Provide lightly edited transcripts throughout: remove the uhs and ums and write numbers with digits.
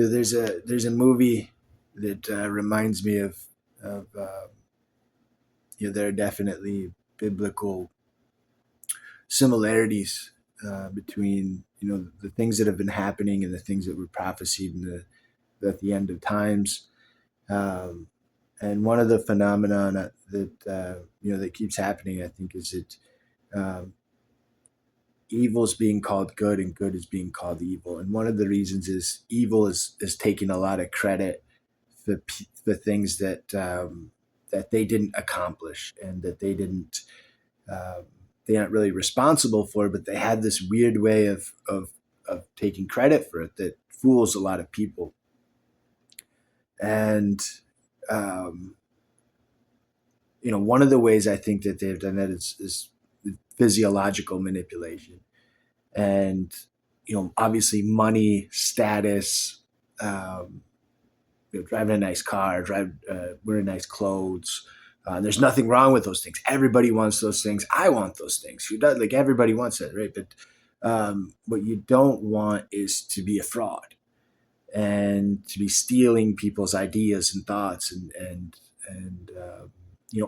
there's a movie that reminds me of there are definitely biblical similarities between the things that have been happening and the things that were prophesied at the end of times. Um, and one of the phenomena that keeps happening, I think, is that um, evil is being called good and good is being called evil. And one of the reasons is evil is taking a lot of credit for the things that they didn't accomplish and that um, they aren't really responsible for, but they had this weird way of taking credit for it that fools a lot of people. And um, one of the ways I think that they've done that is physiological manipulation, and obviously money, status, um, driving a nice car, wearing nice clothes. There's nothing wrong with those things. Everybody wants those things. I want those things. Who does? Like everybody wants it, right? But what you don't want is to be a fraud and to be stealing people's ideas and thoughts and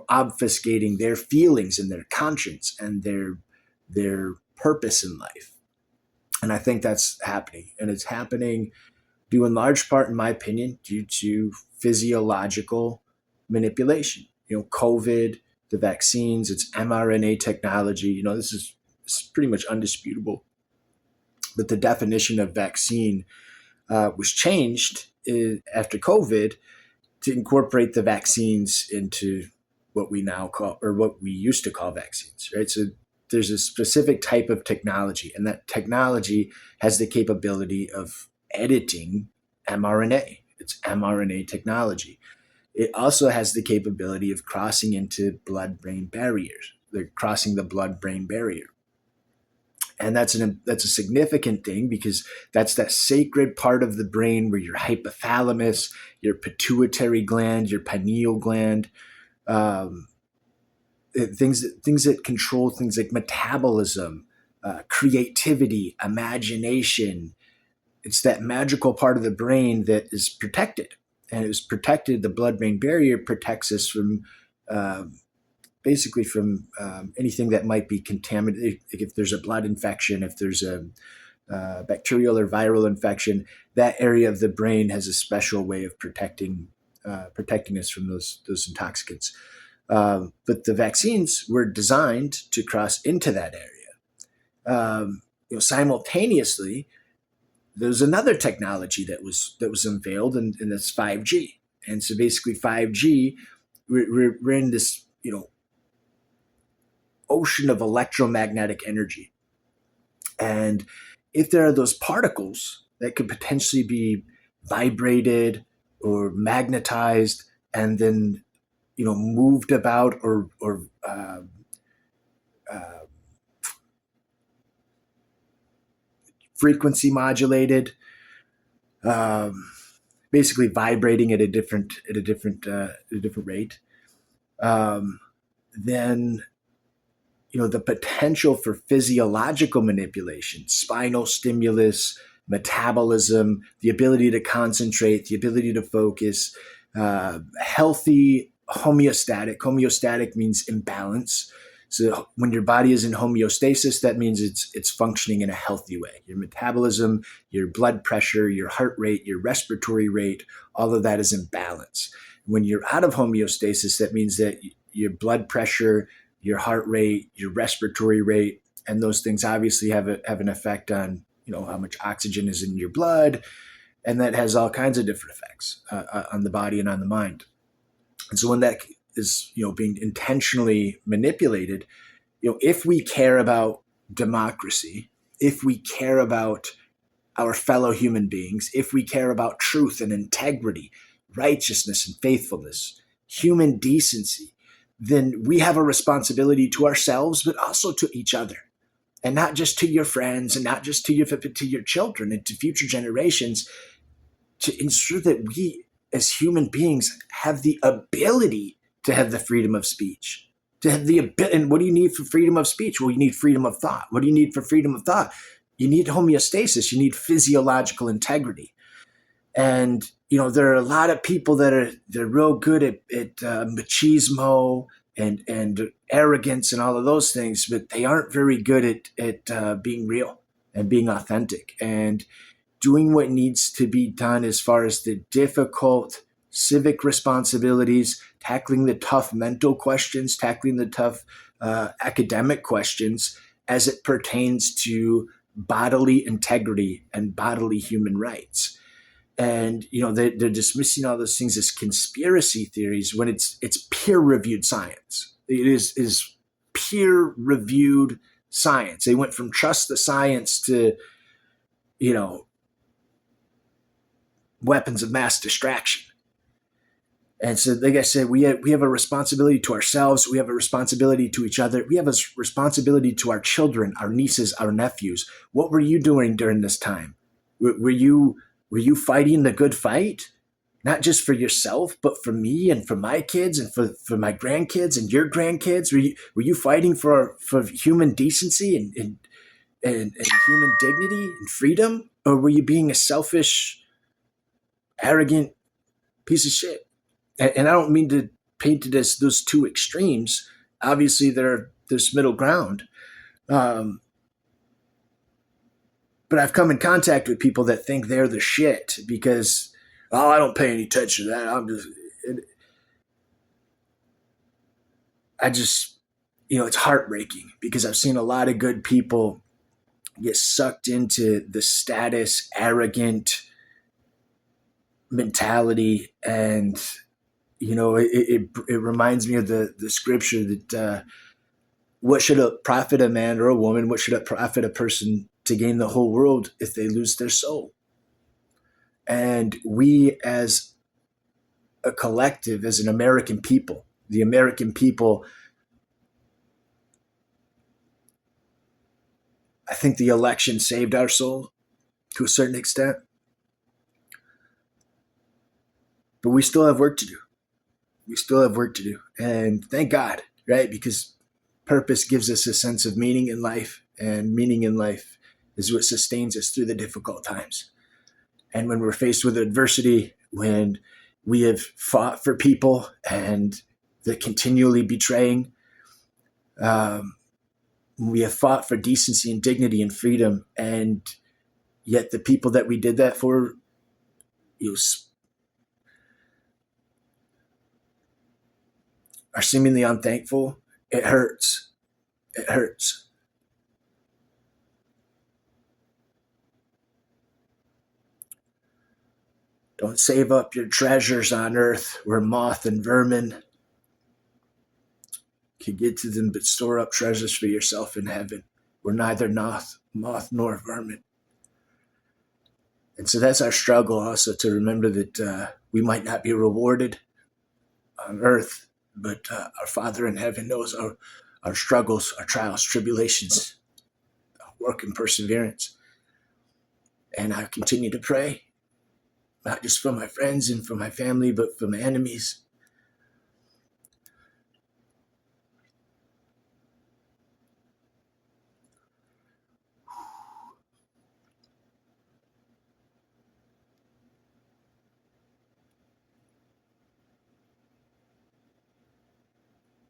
obfuscating their feelings and their conscience and their purpose in life. And I think that's happening, and it's happening due in large part, in my opinion, due to physiological manipulation. COVID, the vaccines, it's mRNA technology. This is pretty much undisputable. But the definition of vaccine was changed after COVID to incorporate the vaccines into what we now call, or what we used to call, vaccines, right? So there's a specific type of technology, and that technology has the capability of editing mRNA. It's mRNA technology. It also has the capability of crossing into blood-brain barriers. They're crossing the blood-brain barrier. And that's a significant thing because that's that sacred part of the brain where your hypothalamus, your pituitary gland, your pineal gland, um, things that control things like metabolism, creativity, imagination. It's that magical part of the brain that is protected, and it was protected. The blood-brain barrier protects us from basically from anything that might be contaminated. If there's a blood infection, if there's a bacterial or viral infection, that area of the brain has a special way of protecting us from those intoxicants. But the vaccines were designed to cross into that area. Simultaneously, there's another technology that was unveiled, and that's 5G. And so basically, 5G, we're in this ocean of electromagnetic energy, and if there are those particles that could potentially be vibrated or magnetized and then moved about or uh, frequency modulated, um, basically vibrating at a different rate, um, then the potential for physiological manipulation, spinal stimulus, metabolism, the ability to concentrate, the ability to focus, healthy homeostatic. Homeostatic means imbalance. So when your body is in homeostasis, that means it's functioning in a healthy way. Your metabolism, your blood pressure, your heart rate, your respiratory rate, all of that is in balance. When you're out of homeostasis, that means that your blood pressure, your heart rate, your respiratory rate, and those things obviously have an effect on how much oxygen is in your blood, and that has all kinds of different effects on the body and on the mind. And so when that is being intentionally manipulated, if we care about democracy, if we care about our fellow human beings, if we care about truth and integrity, righteousness and faithfulness, human decency, then we have a responsibility to ourselves, but also to each other, and not just to your friends, and not just to your children and to future generations, to ensure that we, as human beings, have the ability to have the freedom of speech. To have the ability, and what do you need for freedom of speech? Well, you need freedom of thought. What do you need for freedom of thought? You need homeostasis. You need physiological integrity. And there are a lot of people they're real good at machismo and arrogance and all of those things, but they aren't very good at being real and being authentic and doing what needs to be done as far as the difficult civic responsibilities, tackling the tough mental questions, tackling the tough academic questions as it pertains to bodily integrity and bodily human rights. And they're dismissing all those things as conspiracy theories when it's peer reviewed science. It is peer reviewed science. They went from trust the science to weapons of mass distraction. And so, like I said, we have a responsibility to ourselves. We have a responsibility to each other. We have a responsibility to our children, our nieces, our nephews. What were you doing during this time? Were you fighting the good fight? Not just for yourself, but for me and for my kids and for my grandkids and your grandkids? Were you fighting for human decency and human dignity and freedom? Or were you being a selfish, arrogant piece of shit? And I don't mean to paint it as those two extremes. Obviously, there's middle ground. But I've come in contact with people that think they're the shit because, I don't pay any attention to that. It's heartbreaking because I've seen a lot of good people get sucked into the status, arrogant mentality. And it reminds me of the scripture that what should it profit a man or a woman? What should it profit a person to gain the whole world if they lose their soul? And we, as a collective, as an American people, the American people, I think the election saved our soul to a certain extent, but we still have work to do. We still have work to do. And thank God, right? Because purpose gives us a sense of meaning in life, and meaning in life is what sustains us through the difficult times. And when we're faced with adversity, when we have fought for people and they're continually betraying, we have fought for decency and dignity and freedom, and yet the people that we did that for, are seemingly unthankful. It hurts. It hurts. Don't save up your treasures on earth where moth and vermin can get to them, but store up treasures for yourself in heaven where neither moth nor vermin. And so that's our struggle also, to remember that we might not be rewarded on earth, but our Father in heaven knows our struggles, our trials, tribulations, work and perseverance. And I continue to pray, not just for my friends and for my family, but for my enemies,